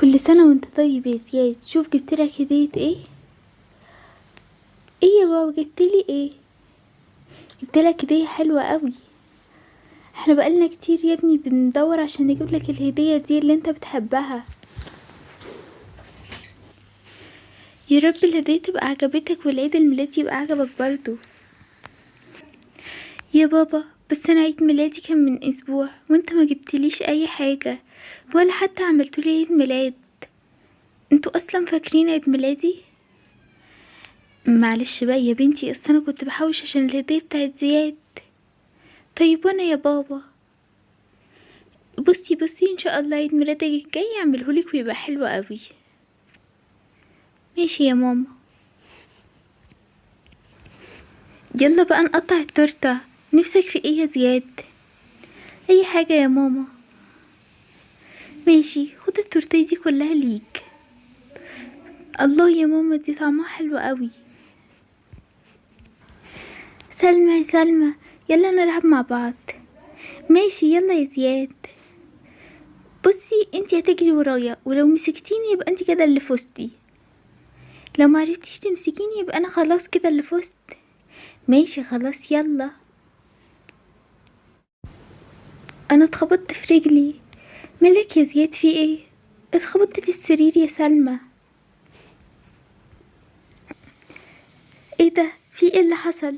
كل سنة وانت طيب يا زياد. شوف جبتلك هدية ايه. ايه يا بابا جبتلي ايه؟ جبتلك هدية حلوة قوي. احنا بقالنا كتير يا ابني بندور عشان نجيبلك الهدية دي اللي انت بتحبها. يا رب الهدية تبقى عجبتك والعيد الميلاد يبقى عجبك برضو. يا بابا بس انا عيد ميلادي كان من اسبوع وانت ما جبتليش اي حاجة ولا حتى عملتولي عيد ميلاد. انتوا اصلا فاكرين عيد ميلادي؟ معلش بقى يا بنتي، اصل انا كنت بحوش عشان الهدية بتاعت زياد. طيب وانا يا بابا؟ بصي ان شاء الله عيد ميلادك الجاي اعملهولك ويبقى حلو قوي. ماشي يا ماما. يلا بقى نقطع التورته. نفسك في ايه يا زياد؟ اي حاجه يا ماما. ماشي، خد التورتيه دي كلها ليك. الله يا ماما دي طعمها حلو قوي. سلمى يا سلمى، يلا نلعب مع بعض. ماشي يلا يا زياد. بصي انتي هتجري ورايا ولو مسكتيني يبقى انتي كده اللي فزتي، لو معرفتيش تمسكيني يبقى انا خلاص كده اللي فزت. ماشي خلاص يلا. انا اتخبطت في رجلي. مالك يا زياد في ايه؟ اتخبطت في السرير يا سلمى. ايه ده؟ في ايه اللي حصل؟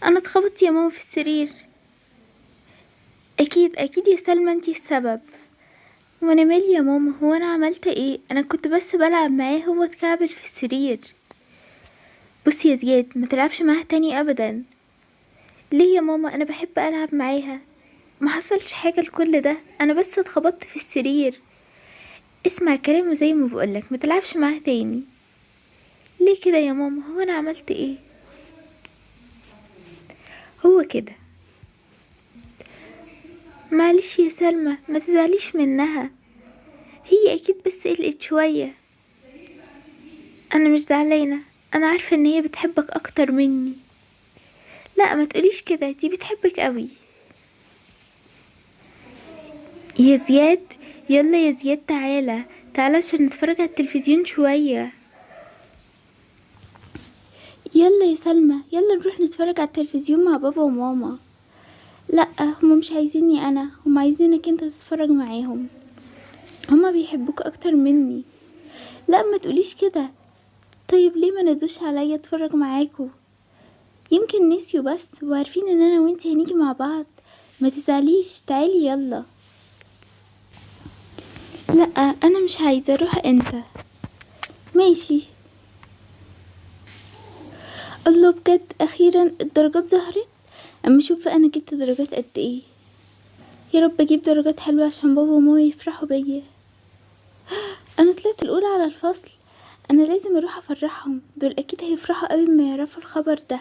انا اتخبطت يا ماما في السرير. اكيد يا سلمى انتي السبب. وانا مالي يا ماما؟ هو انا عملت ايه؟ انا كنت بس بلعب معاه، هو اتكعبل في السرير. بصي يا زياد ما تلعبش معاها تاني ابدا. ليه يا ماما؟ انا بحب العب معاها. ما حصلش حاجه لكل ده، انا بس اتخبطت في السرير. اسمع كلامه زي ما بقولك، ما تلعبش معاها تاني. ليه كده يا ماما؟ هو انا عملت ايه؟ هو كده. معلش يا سلمى ما تزعليش منها، هي اكيد بس قلقت شويه. انا مش زعلانه، انا عارفه ان هي بتحبك اكتر مني. لا ما تقوليش كده، دي بتحبك قوي. يا زياد، يلا يا زياد تعالى عشان نتفرج على التلفزيون شويه. يلا يا سلمى، يلا نروح نتفرج على التلفزيون مع بابا وماما. لا هما مش عايزيني انا، هما عايزينك انت تتفرج معاهم. هما بيحبوك اكتر مني. لا ما تقوليش كده. طيب ليه ما ندوش عليا اتفرج معاكو؟ يمكن نسيوا بس وعارفين ان انا وانتي هنيجي مع بعض. ما تزعليش، تعالي يلا. لا انا مش عايزه، اروح انت. ماشي. الله بجد اخيرا الدرجات ظهرت. اما اشوف بقى انا جبت درجات قد ايه. يا رب اجيب درجات حلوه عشان بابا وماما يفرحوا بيا. انا طلعت الاولى على الفصل. انا لازم اروح افرحهم، دول اكيد هيفرحوا قوي ما يعرفوا الخبر ده.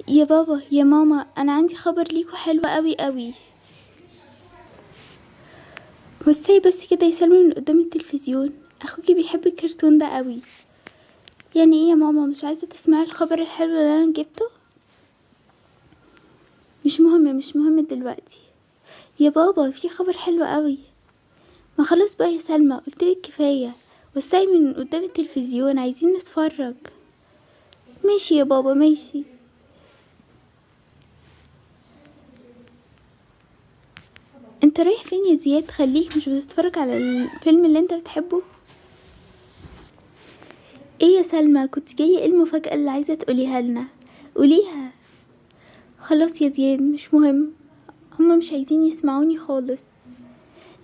يا بابا يا ماما انا عندي خبر ليكوا حلو قوي قوي. بس كده يسلموا من قدام التلفزيون، اخوكي بيحب الكرتون ده قوي. يعني ايه يا ماما؟ مش عايزه تسمعي الخبر الحلو اللي انا جبته؟ مش مهم دلوقتي. يا بابا في خبر حلو قوي. ما خلاص بقى يا سلمى، قلتلك كفايه. وسعي من قدام التلفزيون، عايزين نتفرج. ماشي يا بابا ماشي. انت رايح فين يا زياد؟ خليك مش بتتفرج على الفيلم اللي انت بتحبه؟ ايه يا سلمى كنت جايه؟ ايه المفاجأة اللي عايزة تقوليها لنا؟ قوليها. خلاص يا زياد مش مهم، هما مش عايزين يسمعوني خالص.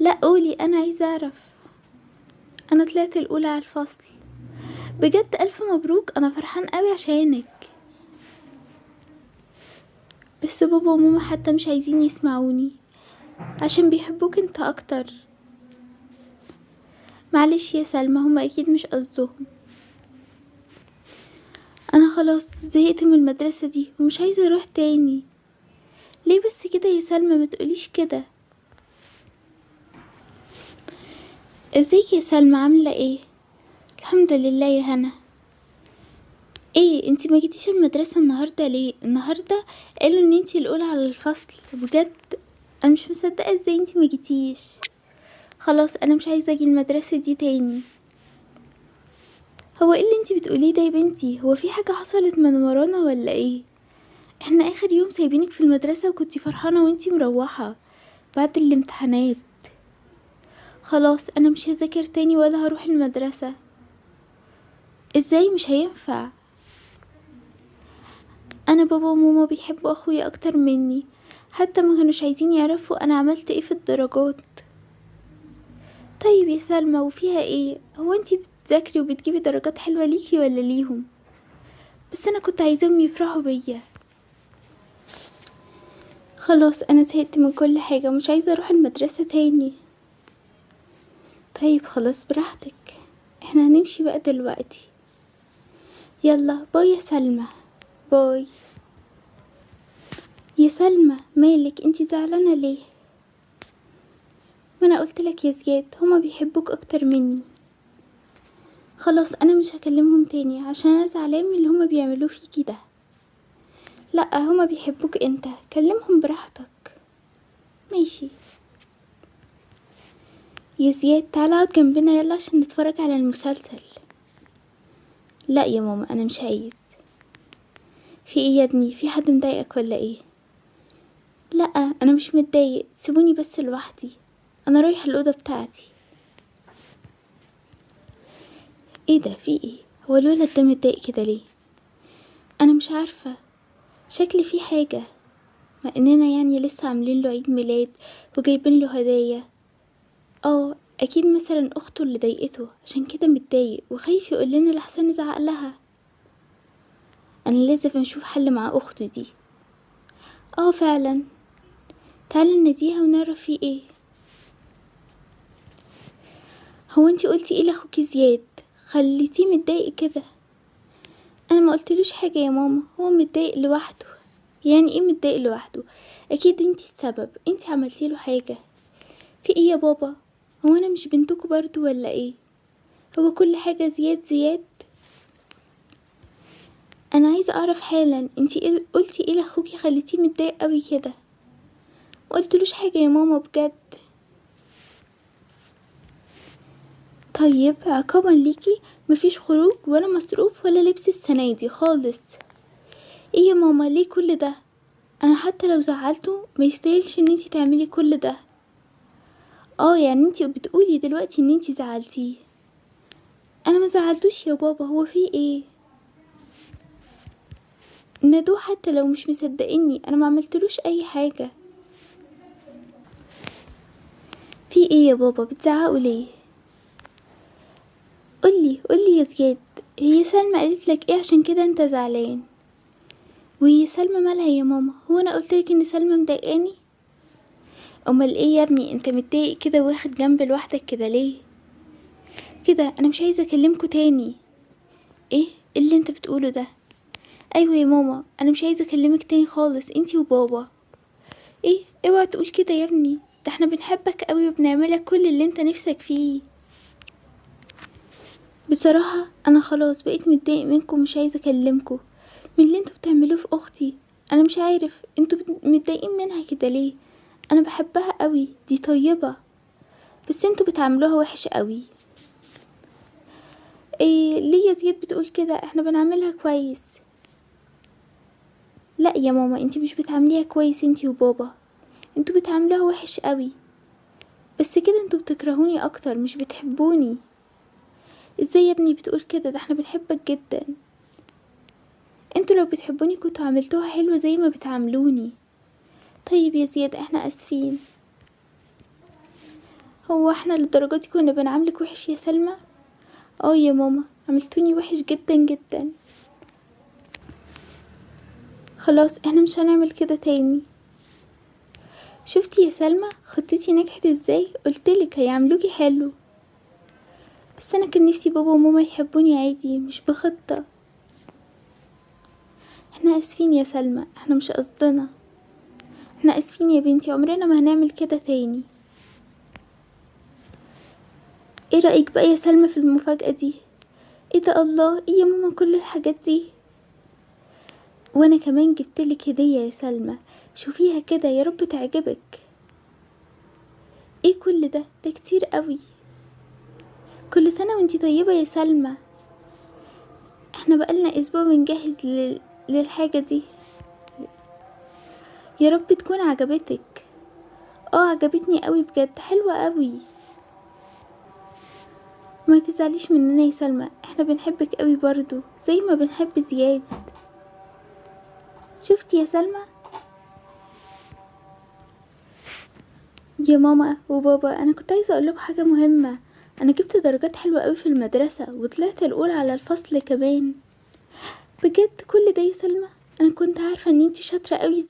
لا قولي، انا عايزة اعرف. انا طلعت الاولى على الفصل. بجد الف مبروك، انا فرحان قوي عشانك. بس بابا وماما حتى مش عايزين يسمعوني عشان بيحبوك انت اكتر. معلش يا سلمى، هما اكيد مش قصدهم. انا خلاص زهقت من المدرسة دي ومش عايزة اروح تاني. ليه بس كده يا سلمى؟ ما تقوليش كده. ازيك يا سلمى، عاملة ايه؟ الحمد لله يا هنا. ايه انتي ما جيتيش المدرسة النهاردة ليه؟ النهاردة قالوا ان انتي الاولى على الفصل. بجد انا مش مصدقة ازاي انتي ما جيتيش. خلاص انا مش عايزة اجي المدرسة دي تاني. هو ايه اللي انتي بتقوليه ده يا بنتي؟ هو في حاجة حصلت من ورانا ولا ايه؟ احنا اخر يوم سايبينك في المدرسة وكنتي فرحانة وانتي مروحة بعد الامتحانات. خلاص انا مش هذاكر تاني ولا هروح المدرسة. ازاي؟ مش هينفع. انا بابا وماما بيحبوا اخويا اكتر مني، حتى ما كانوش عايزين يعرفوا انا عملت ايه في الدرجات. طيب يا سلمى وفيها ايه؟ هو انتي بتذاكري وبتجيبي درجات حلوة ليكي ولا ليهم؟ بس انا كنت عايزاهم يفرحوا بيا. خلاص انا زهقت من كل حاجة، مش عايزة اروح المدرسة تاني. طيب خلاص براحتك، احنا هنمشي بقى دلوقتي. يلا باي يا سلمى. باي. يا سلمى مالك انتي زعلانة ليه؟ ما انا قلتلك يا زياد هما بيحبوك اكتر مني. خلاص انا مش هكلمهم تاني عشان انا زعلان من اللي هما بيعملوه فيكي ده. لا هما بيحبوك انت، كلمهم براحتك. ماشي. يا زياد تعالى اقعد جنبنا يلا عشان نتفرج على المسلسل. لا يا ماما انا مش عايز. في ايه يا ابني؟ في حد مضايقك ولا ايه؟ لا انا مش متضايق، سيبوني بس لوحدي، انا رايحه الاوضه بتاعتي. ايه ده؟ في ايه؟ هو الولد ده متضايق كده ليه؟ انا مش عارفه، شكلي في حاجه، مع اننا يعني لسه عاملين له عيد ميلاد وجايبين له هدايا. اكيد مثلا اخته اللي ضايقته عشان كده متضايق وخايف يقول لنا لحسن نزعق لها. انا لازم اشوف حل مع اخته دي. فعلا، تعالي نديها ونعرف فيه ايه. هو انتي قلتي ايه لاخوكي زياد؟ خليتيه متضايق كده. انا ما قلتلوش حاجه يا ماما، هو متضايق لوحده. يعني ايه متضايق لوحده؟ اكيد انتي السبب، انتي عملتيله حاجه. في ايه يا بابا؟ هو انا مش بنتكوا برضو ولا ايه؟ هو كل حاجه زياد زياد. انا عايزه اعرف حالا، انتي إيه قلتي ايه لاخوكي خليتيه متضايق قوي كده؟ ما قلتلوش حاجه يا ماما بجد. طيب عقابا ليكي مفيش خروج ولا مصروف ولا لبس السنه دي خالص. ايه يا ماما ليه كل ده؟ انا حتى لو زعلته ما يستاهلش ان انتي تعملي كل ده. يعني انتي بتقولي دلوقتي ان انتي زعلتيه. انا ما زعلتوش يا بابا، هو في ايه؟ ندوه حتى لو مش مصدقيني، انا ما عملتلوش اي حاجه. في ايه يا بابا بتزعقوا ليه؟ قولي يا زياد، هي سلمى قالت لك ايه عشان كده انت زعلان؟ وهي سلمى مالها يا ماما؟ هو انا قلتلك ان سلمى مضايقاني؟ امال ايه يا ابني انت متضايق كده واخد جنب لوحدك كده ليه؟ كده انا مش عايزه اكلمكوا تاني. ايه اللي انت بتقوله ده؟ ايوه يا ماما انا مش عايزه اكلمك تاني خالص انتي وبابا. ايه؟ اوعى تقول كده يا ابني، ده احنا بنحبك قوي وبنعملك كل اللي انت نفسك فيه. بصراحه انا خلاص بقيت متضايق منكم، مش عايزه اكلمكم من اللي انتوا بتعملوه في اختي. انا مش عارف انتوا متضايقين منها كده ليه؟ انا بحبها قوي، دي طيبه، بس انتوا بتعاملوها وحش قوي. ايه ليه يا زياد بتقول كده؟ احنا بنعملها كويس. لا يا ماما انتي مش بتعامليها كويس انتي وبابا، انتوا بتعاملوها وحش قوي. بس كده انتوا بتكرهوني اكتر مش بتحبوني. ازاي يا ابني بتقول كده؟ ده احنا بنحبك جدا. انتوا لو بتحبوني كنتوا عملتوها حلوة زي ما بتعاملوني. طيب يا زياد احنا اسفين. هو احنا للدرجة دي كنا بنعاملك وحش يا سلمى؟ يا ماما عملتوني وحش جدا جدا. خلاص احنا مش هنعمل كده تاني. شفتي يا سلمى خطتي نجحت ازاي؟ قلتلك هيعملوكي حلو. بس انا كان نفسي بابا وماما يحبوني عادي مش بخطة. احنا اسفين يا سلمى، احنا مش قصدنا. احنا اسفين يا بنتي، عمرنا ما هنعمل كده تاني. ايه رأيك بقى يا سلمى في المفاجأة دي؟ ايه ده؟ الله، ايه يا ماما كل الحاجات دي؟ وانا كمان جبتلك هدية يا سلمى، شوفيها كده يا رب تعجبك. ايه كل ده كتير قوي. كل سنة وانتي طيبة يا سلمى. احنا بقالنا اسبوع بنجهز للحاجة دي. يا رب تكون عجبتك. عجبتني قوي بجد، حلوة قوي. ما تزعليش مننا يا سلمى، احنا بنحبك قوي برضو زي ما بنحب زياد. شفتي يا سلمى؟ يا ماما وبابا، انا كنت عايزه اقول لكم حاجه مهمه. انا جبت درجات حلوه قوي في المدرسه وطلعت الاولى على الفصل كمان. بجد كل ده يا سلمى؟ انا كنت عارفه ان انتي شاطره قوي.